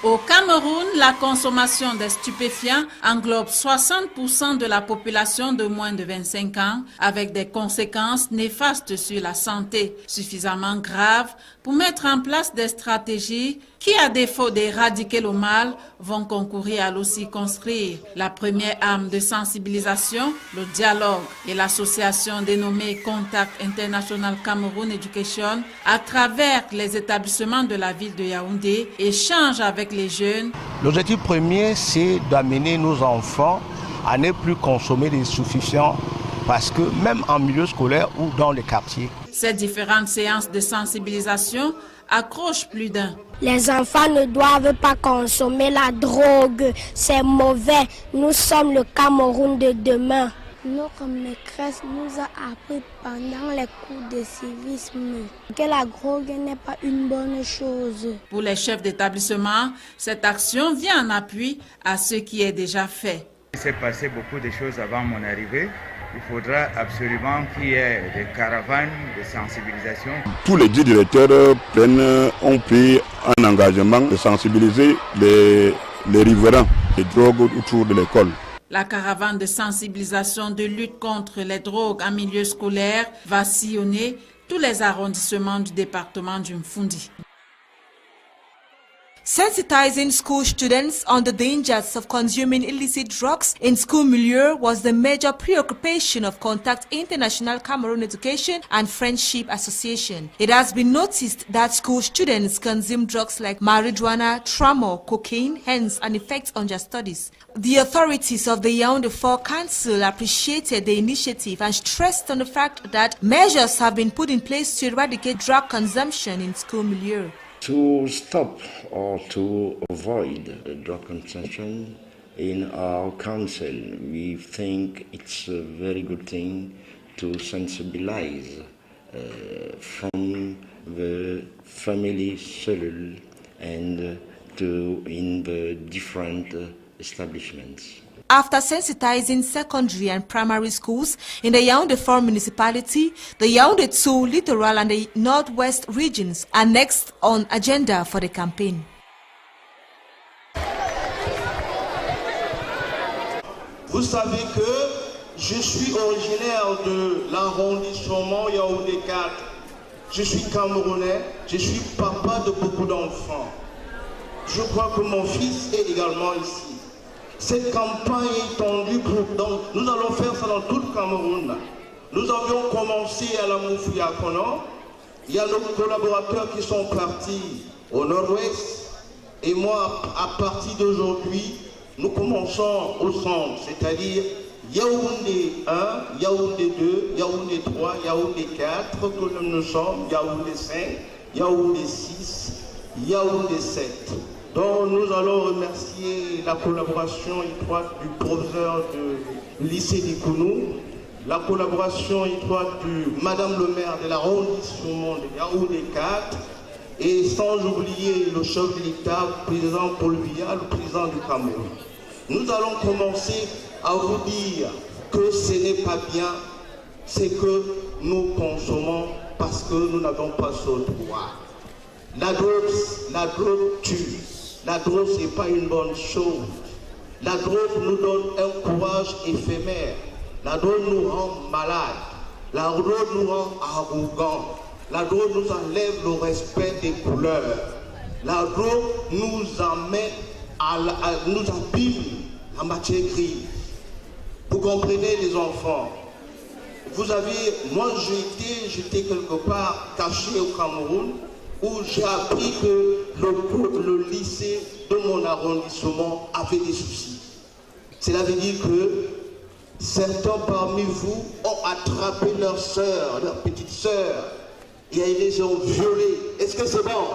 Au Cameroun, la consommation des stupéfiants englobe 60% de la population de moins de 25 ans, avec des conséquences néfastes sur la santé, suffisamment graves pour mettre en place des stratégies qui, à défaut d'éradiquer le mal, vont concourir à l'aussi construire. La première arme de sensibilisation, le dialogue, et l'association dénommée Contact International Cameroun Education, à travers les établissements de la ville de Yaoundé, échange avec les jeunes. L'objectif premier, c'est d'amener nos enfants à ne plus consommer des stupéfiants parce que même en milieu scolaire ou dans les quartiers. Ces différentes séances de sensibilisation accrochent plus d'un. Les enfants ne doivent pas consommer la drogue, c'est mauvais. Nous sommes le Cameroun de demain. Notre maîtresse nous a appris pendant les cours de civisme que la drogue n'est pas une bonne chose. Pour les chefs d'établissement, cette action vient en appui à ce qui est déjà fait. Il s'est passé beaucoup de choses avant mon arrivée. Il faudra absolument qu'il y ait des caravanes de sensibilisation. Tous les 10 directeurs ont pris un engagement de sensibiliser les riverains des drogues autour de l'école. La caravane de sensibilisation de lutte contre les drogues en milieu scolaire va sillonner tous les arrondissements du département du Mfundi. Sensitizing school students on the dangers of consuming illicit drugs in school milieu was the major preoccupation of Contact International Cameroon Education and Friendship Association. It has been noticed that school students consume drugs like marijuana, tramol, cocaine, hence an effect on their studies. The authorities of the Yaoundé 4 Council appreciated the initiative and stressed on the fact that measures have been put in place to eradicate drug consumption in school milieu. To stop or to avoid the drug consumption in our council, we think it's a very good thing to sensibilize from the family cell and in the different establishments. After sensitizing secondary and primary schools in the Yaoundé 4 municipality, the Yaoundé 2 littoral and the northwest regions are next on agenda for the campaign. Vous savez que je suis originaire de l'arrondissement Yaoundé 4. Je suis camerounais, je suis papa de beaucoup d'enfants. Je crois que mon fils est également ici. Cette campagne est tendue donc nous allons faire ça dans tout le Cameroun. Nous avions commencé à la Moufouya-Kono. Il y a nos collaborateurs qui sont partis au nord-ouest. Et moi, à partir d'aujourd'hui, nous commençons au centre, c'est-à-dire Yaoundé 1, Yaoundé 2, Yaoundé 3, Yaoundé 4, que nous sommes, Yaoundé 5, Yaoundé 6, Yaoundé 7. Donc nous allons remercier la collaboration étroite du professeur du lycée d'Ikounou, la collaboration étroite de Madame le maire de l'arrondissement de Yaoundé 4, et sans oublier le chef de l'État, le président Paul Biya, le président du Cameroun. Nous allons commencer à vous dire que ce n'est pas bien, c'est que nous consommons parce que nous n'avons pas ce droit. La drogue tue. La drogue, ce n'est pas une bonne chose. La drogue nous donne un courage éphémère. La drogue nous rend malades. La drogue nous rend arrogants. La drogue nous enlève le respect des couleurs. La drogue nous amène nous abîme la matière grise. Vous comprenez les enfants? Moi j'étais quelque part caché au Cameroun, où j'ai appris que le lycée de mon arrondissement avait des soucis. Cela veut dire que certains parmi vous ont attrapé leur sœur, leur petite sœur, et ils les ont violées. Est-ce que c'est bon?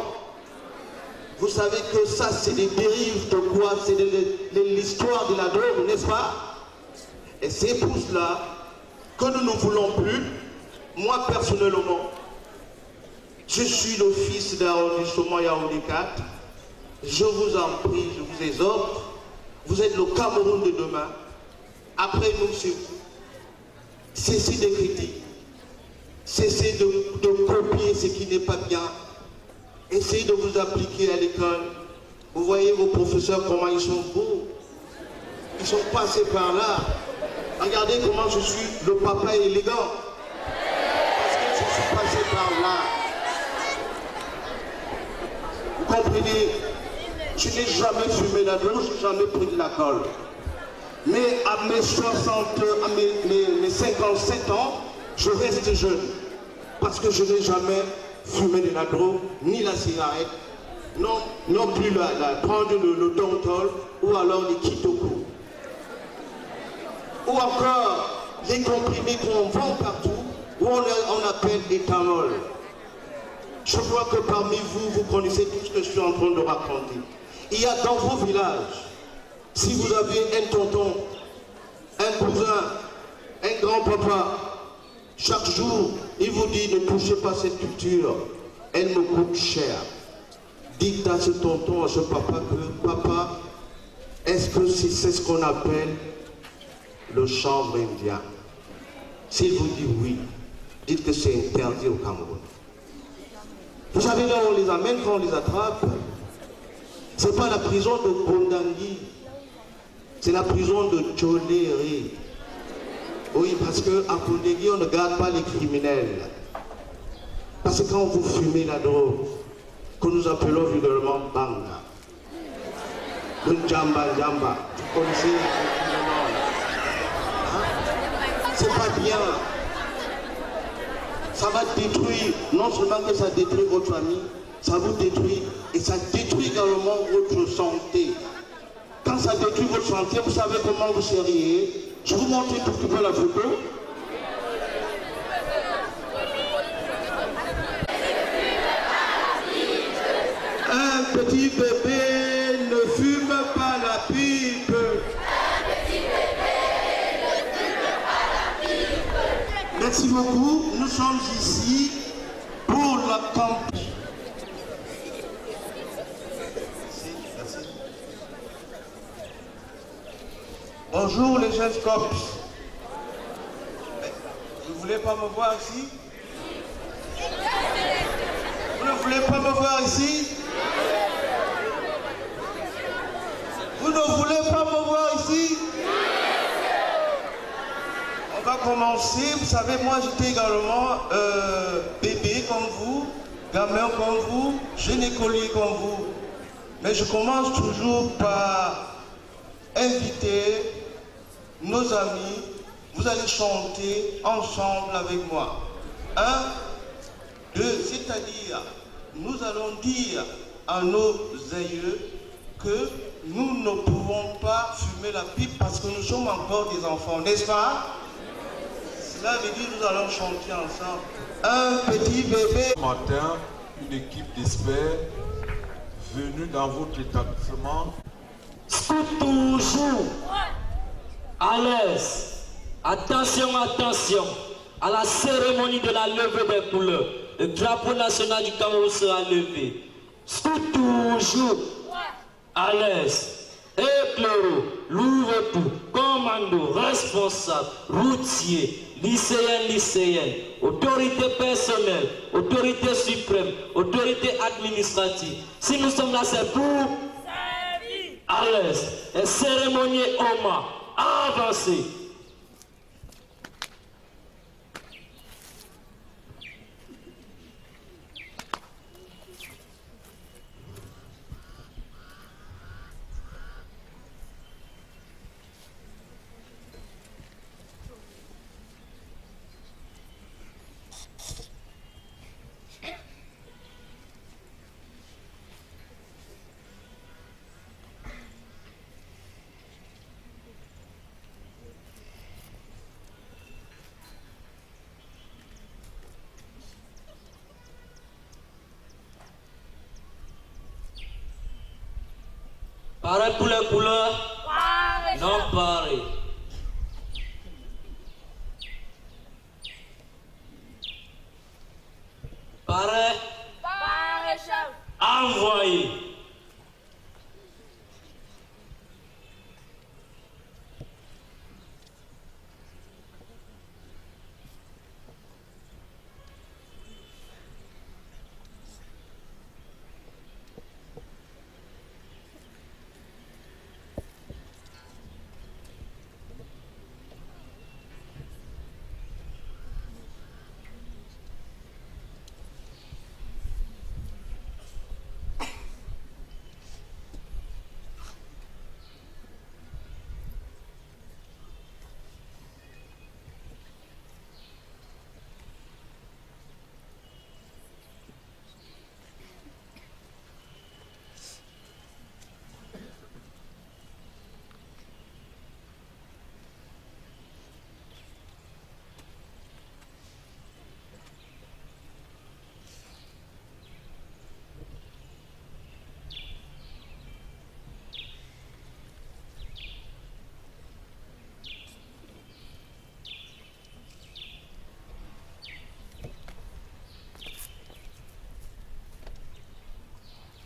Vous savez que ça, c'est des dérives de quoi? C'est de l'histoire de la drogue, n'est-ce pas? Et c'est pour cela que nous ne voulons plus, moi personnellement, je suis le fils de l'arrondissement Yaoundé 4. Je vous en prie, je vous exhorte. Vous êtes le Cameroun de demain. Après nous, c'est vous. Cessez de critiquer. Cessez de copier ce qui n'est pas bien. Essayez de vous appliquer à l'école. Vous voyez vos professeurs, comment ils sont beaux. Ils sont passés par là. Regardez comment je suis le papa élégant. Parce que je suis passé par là. Vous comprenez? Je n'ai jamais fumé la drogue, je n'ai jamais pris de l'alcool. Mais à mes 57 ans, je reste jeune. Parce que je n'ai jamais fumé de la drogue, ni la cigarette, non plus prendre le Dontol ou alors les Kitoko. Ou encore les comprimés qu'on vend partout, où on appelle éthanol. Je vois que parmi vous, vous connaissez tout ce que je suis en train de raconter. Il y a dans vos villages, si vous avez un tonton, un cousin, un grand-papa, chaque jour, il vous dit ne touchez pas cette culture, elle me coûte cher. Dites à ce tonton, à ce papa que, papa, est-ce que c'est ce qu'on appelle le chanvre indien? S'il vous dit oui, dites que c'est interdit au Cameroun. Vous savez là où on les amène quand on les attrape? C'est pas la prison de Bondangui, c'est la prison de Tcholéré. Oui, parce qu'à Bondangui, on ne garde pas les criminels. Parce que quand vous fumez la drogue, que nous appelons vulgairement banga, le jamba, vous connaissez le nom là, hein? C'est pas bien. Ça va détruire, non seulement que ça détruit votre famille, ça vous détruit et ça détruit également votre santé. Quand ça détruit votre santé, vous savez comment vous seriez? Je vous montre tout petit peu la photo. Un petit bébé ne fume pas la pipe. Merci beaucoup. Nous sommes ici pour la campagne. Bonjour les jeunes cops. Vous ne voulez pas me voir ici? Vous ne voulez pas me voir ici? Vous ne voulez pas me voir ici? On va commencer. Vous savez, moi j'étais également bébé comme vous, gamin comme vous, jeune écolier comme vous. Mais je commence toujours par inviter nos amis. Vous allez chanter ensemble avec moi. 1, 2, c'est-à-dire, nous allons dire à nos aïeux que nous ne pouvons pas fumer la pipe parce que nous sommes encore des enfants, n'est-ce pas? Cela veut dire que nous allons chanter ensemble. Un petit bébé. Ce matin, une équipe d'experts venue dans votre établissement. Toujours à l'aise. Attention, attention. À la cérémonie de la levée des couleurs, le drapeau national du Cameroun sera levé. Toujours à l'aise. Éclaireux, l'ouvre-tout, commando, responsable, routier, lycéenne, autorité personnelle, autorité suprême, autorité administrative. Si nous sommes là, c'est pour à l'aise. Et cérémonier Oma, avancez. Pareil pour les couleurs, non pareil. Pareil, envoyé.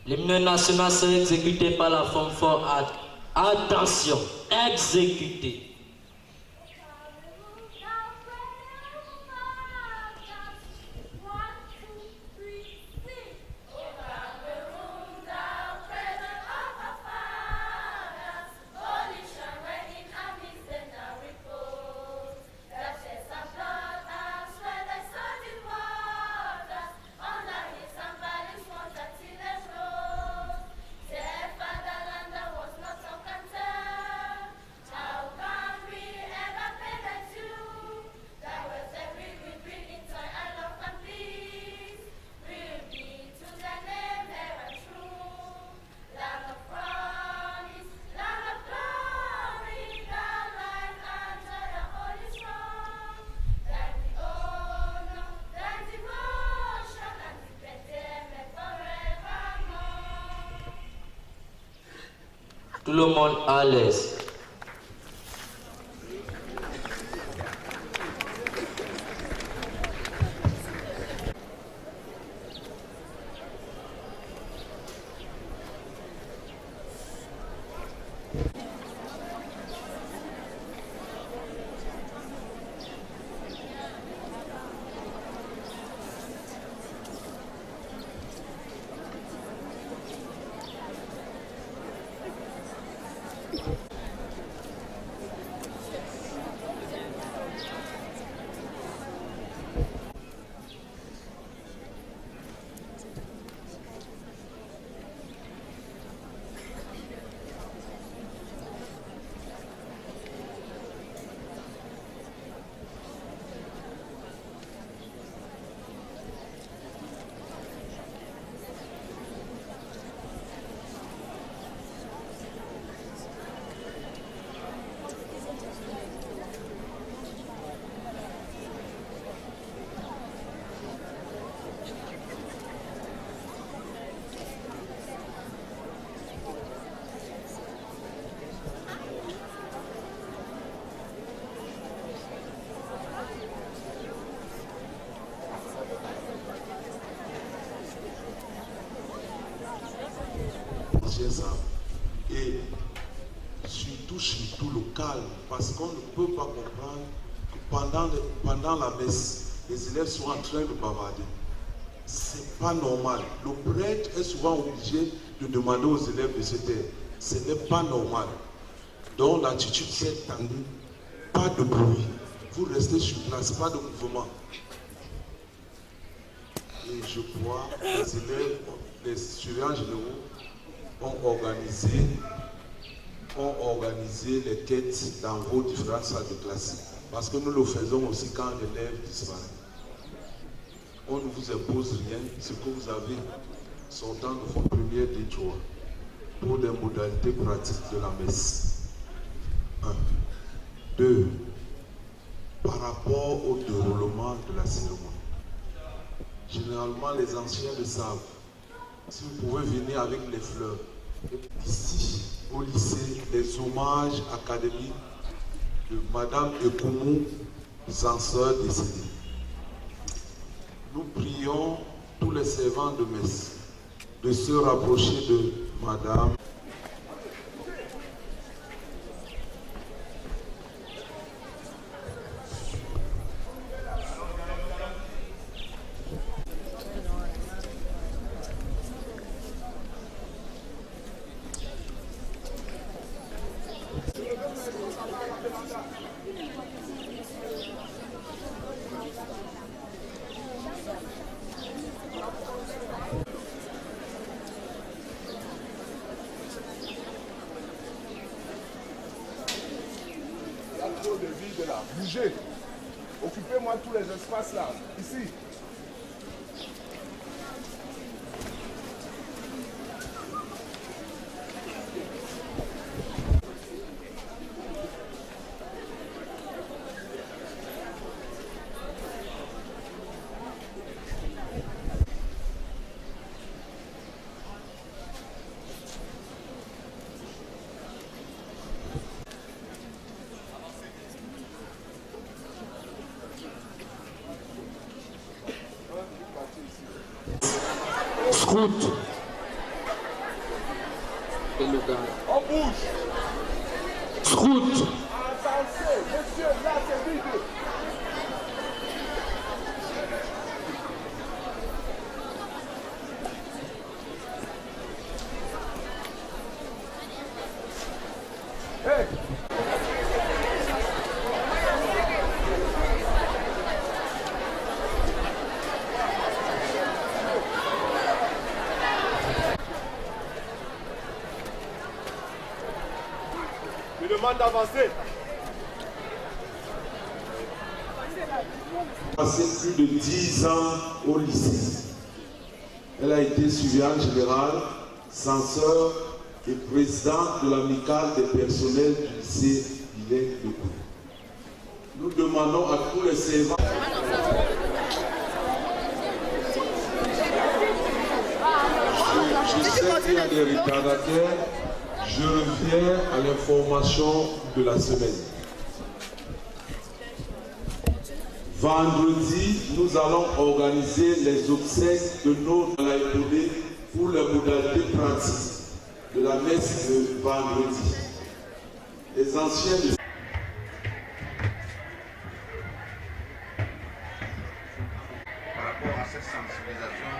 L'hymne national sera exécuté par la forme forte. Attention, exécuté. Tout le monde à l'aise. Et surtout le calme, parce qu'on ne peut pas comprendre que pendant la messe, les élèves sont en train de bavarder. C'est pas normal. Le prêtre est souvent obligé de demander aux élèves de se taire. Ce n'est pas normal. Donc l'attitude s'est tendue. Pas de bruit. Vous restez sur place, pas de mouvement. Et je crois que les élèves, les surveillants généraux ont organisé les quêtes dans vos différentes salles de classe. Parce que nous le faisons aussi quand l'élève disparaît. On ne vous impose rien, ce que vous avez sortant de vos premières détours pour des modalités pratiques de la messe. 1. 2. Par rapport au déroulement de la cérémonie. Généralement, les anciens le savent. Si vous pouvez venir avec les fleurs. Ici, au lycée, les hommages académiques de Madame Ekoumou, censeur décédée. Nous prions tous les servants de messe de se rapprocher de Madame. De vide là, bougez, occupez-moi tous les espaces là, ici. Scout, On bouge. Scout. Attention, monsieur, là c'est vide. Hey. Je demande d'avancer. Passé plus de 10 ans au lycée. Elle a été surveillante générale, censeur et présidente de l'amicale des personnels du lycée Guilain de Kounou. Nous demandons à tous les servants. Je sais qu'il y a des retardataires. Je reviens à l'information de la semaine. Vendredi, nous allons organiser les obsèques de nos laïcodés pour les modalités pratiques de la messe de vendredi. Les anciens de... Par rapport à cette sensibilisation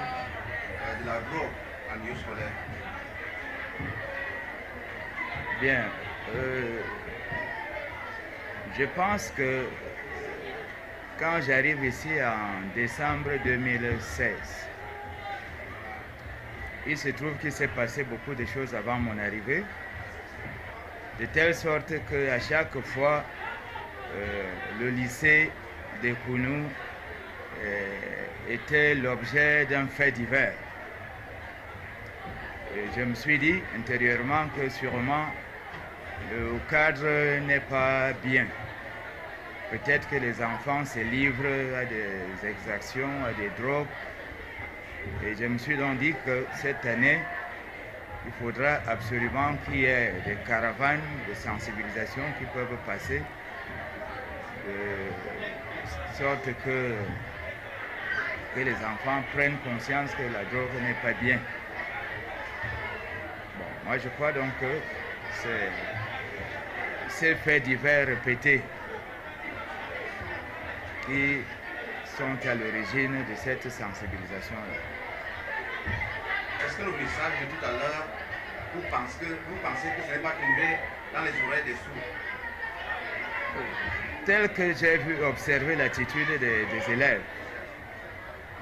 de la drogue en milieu scolaire. Bien, je pense que quand j'arrive ici en décembre 2016, il se trouve qu'il s'est passé beaucoup de choses avant mon arrivée, de telle sorte qu'à chaque fois, le lycée de Kounou était l'objet d'un fait divers. Et je me suis dit intérieurement que sûrement le cadre n'est pas bien. Peut-être que les enfants se livrent à des exactions, à des drogues. Et je me suis donc dit que cette année, il faudra absolument qu'il y ait des caravanes de sensibilisation qui peuvent passer, de sorte que les enfants prennent conscience que la drogue n'est pas bien. Bon, moi je crois donc que ces faits divers répétés qui sont à l'origine de cette sensibilisation-là. Est-ce que le message de tout à l'heure, vous pensez que ce n'est pas tombé dans les oreilles des sourds? Tel que j'ai vu observer l'attitude des élèves,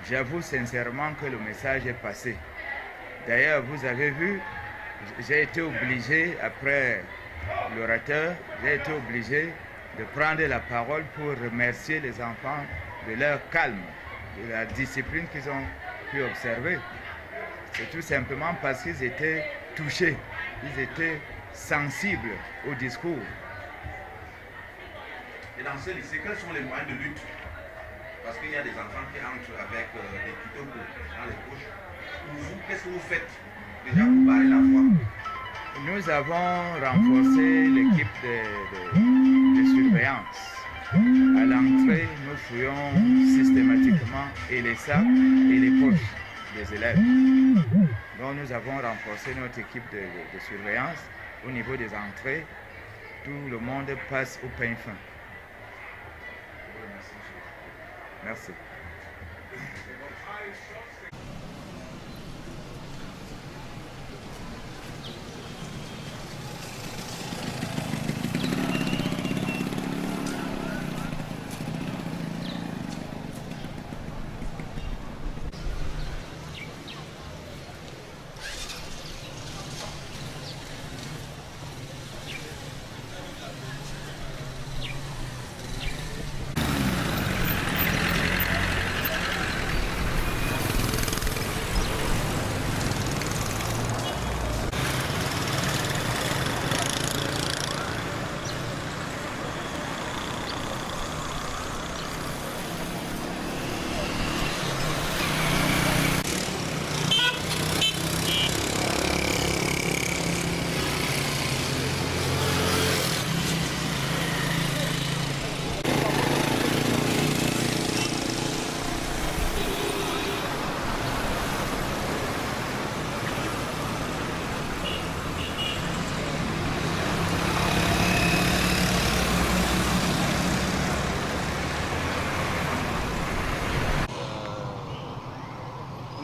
j'avoue sincèrement que le message est passé. D'ailleurs, vous avez vu, j'ai été obligé, après l'orateur, j'ai été obligé de prendre la parole pour remercier les enfants de leur calme, de la discipline qu'ils ont pu observer. C'est tout simplement parce qu'ils étaient touchés, ils étaient sensibles au discours. Et dans ce lycée, quels sont les moyens de lutte? Parce qu'il y a des enfants qui entrent avec des couteaux dans les poches. Vous, qu'est-ce que vous faites déjà pour barrer la voie? Nous avons renforcé l'équipe de surveillance. À l'entrée, nous fouillons systématiquement et les sacs et les poches des élèves. Donc nous avons renforcé notre équipe de surveillance. Au niveau des entrées, tout le monde passe au peigne fin. Merci.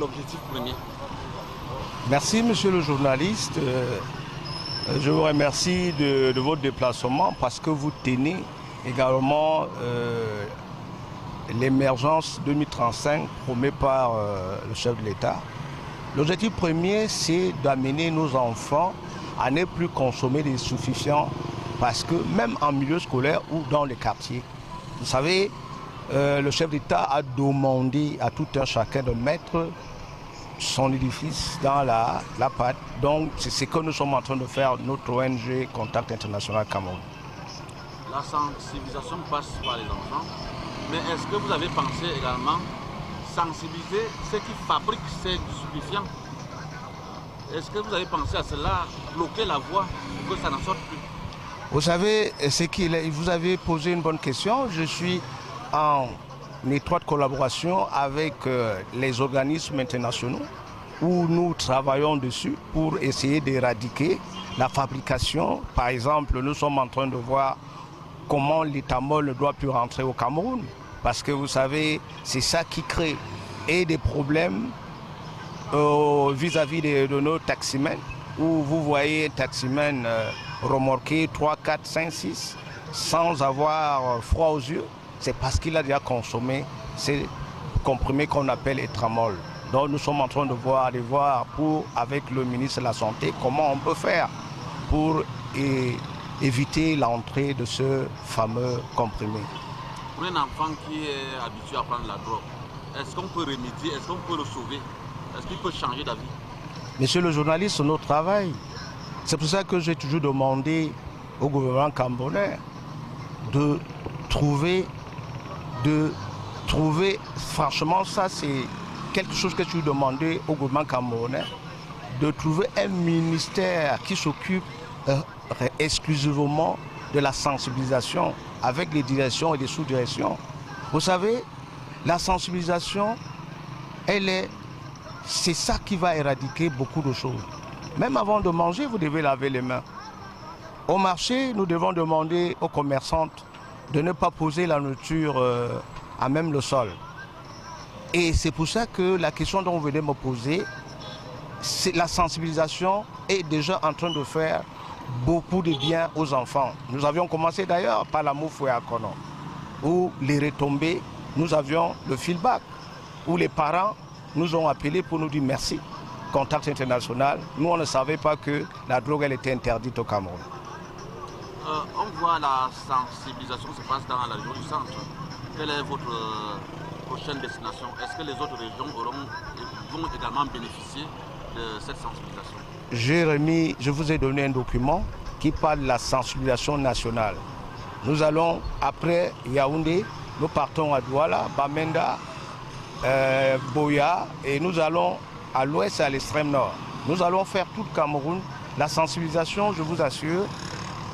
l'objectif premier? Merci monsieur le journaliste. Je vous remercie de votre déplacement parce que vous tenez également l'émergence 2035 promis par le chef de l'État. L'objectif premier, c'est d'amener nos enfants à ne plus consommer des stupéfiants parce que même en milieu scolaire ou dans les quartiers, vous savez, le chef d'État a demandé à tout un chacun de mettre son édifice dans la pâte. Donc c'est ce que nous sommes en train de faire, notre ONG Contact International Cameroun. La sensibilisation passe par les enfants, mais est-ce que vous avez pensé également sensibiliser ceux qui fabriquent ces stupéfiants? Est-ce que vous avez pensé à cela, bloquer la voie pour que ça n'en sorte plus? Vous savez, vous avez posé une bonne question. Je suis en étroite collaboration avec les organismes internationaux où nous travaillons dessus pour essayer d'éradiquer la fabrication. Par exemple, nous sommes en train de voir comment l'éthanol ne doit plus rentrer au Cameroun. Parce que vous savez, c'est ça qui crée des problèmes vis-à-vis de nos taximens. Où vous voyez un taximen remorqué 3, 4, 5, 6 sans avoir froid aux yeux. C'est parce qu'il a déjà consommé ces comprimés qu'on appelle éthanol. Donc nous sommes en train de voir avec le ministre de la Santé comment on peut faire pour éviter l'entrée de ce fameux comprimé. Pour un enfant qui est habitué à prendre la drogue, est-ce qu'on peut remédier, est-ce qu'on peut le sauver? Est-ce qu'il peut changer d'avis? Monsieur le journaliste, c'est notre travail. C'est pour ça que j'ai toujours demandé au gouvernement camerounais de trouver, franchement ça c'est quelque chose que je lui demandais au gouvernement camerounais, de trouver un ministère qui s'occupe exclusivement de la sensibilisation avec les directions et les sous-directions. Vous savez, la sensibilisation, c'est ça qui va éradiquer beaucoup de choses. Même avant de manger, vous devez laver les mains. Au marché, nous devons demander aux commerçantes de ne pas poser la nourriture à même le sol. Et c'est pour ça que la question dont vous venez me poser, c'est la sensibilisation est déjà en train de faire beaucoup de bien aux enfants. Nous avions commencé d'ailleurs par l'amour fouet à Kono, où les retombées, nous avions le feedback, où les parents nous ont appelés pour nous dire merci. Contact International, nous on ne savait pas que la drogue elle était interdite au Cameroun. On voit la sensibilisation se passe dans la région du centre. Quelle est votre prochaine destination? Est-ce que les autres régions vont également bénéficier de cette sensibilisation? Je vous ai donné un document qui parle de la sensibilisation nationale. Nous allons, après Yaoundé, nous partons à Douala, Bamenda, Boya, et nous allons à l'ouest et à l'extrême nord. Nous allons faire tout le Cameroun. La sensibilisation, je vous assure,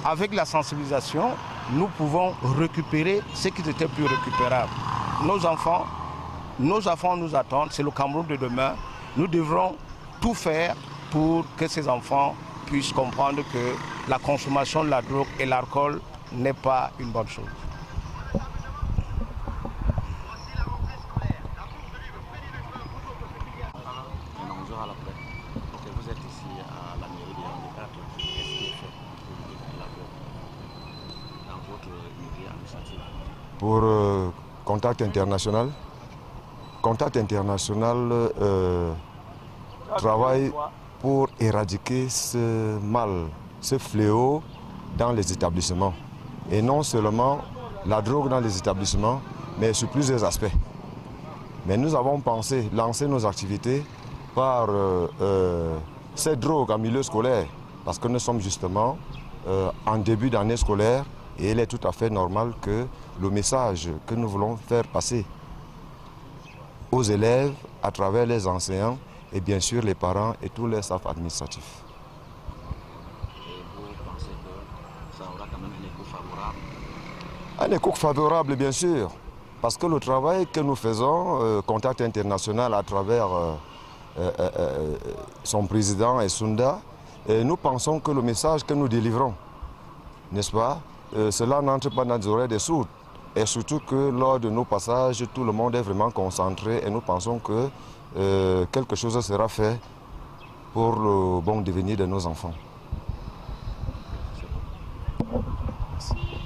avec la sensibilisation, nous pouvons récupérer ce qui était plus récupérable. Nos enfants nous attendent, c'est le Cameroun de demain. Nous devrons tout faire pour que ces enfants puissent comprendre que la consommation de la drogue et l'alcool n'est pas une bonne chose. Vous êtes ici à la mairie de Yaoundé 4. Qu'est-ce qui est fait pour limiter la drogue dans votre unité administrative? Pour Contact International, Contact International travaille pour éradiquer ce mal, ce fléau dans les établissements. Et non seulement la drogue dans les établissements, mais sur plusieurs aspects. Mais nous avons pensé lancer nos activités par cette drogue en milieu scolaire, parce que nous sommes justement en début d'année scolaire et il est tout à fait normal que le message que nous voulons faire passer aux élèves à travers les enseignants et bien sûr les parents et tous les staffs administratifs. Et vous pensez que ça aura quand même un écho favorable? Un écho favorable bien sûr, parce que le travail que nous faisons, Contact International à travers son président Essunda, nous pensons que le message que nous délivrons, n'est-ce pas, cela n'entre pas dans les oreilles des sourds. Et surtout que lors de nos passages, tout le monde est vraiment concentré et nous pensons que quelque chose sera fait pour le bon devenir de nos enfants. Merci.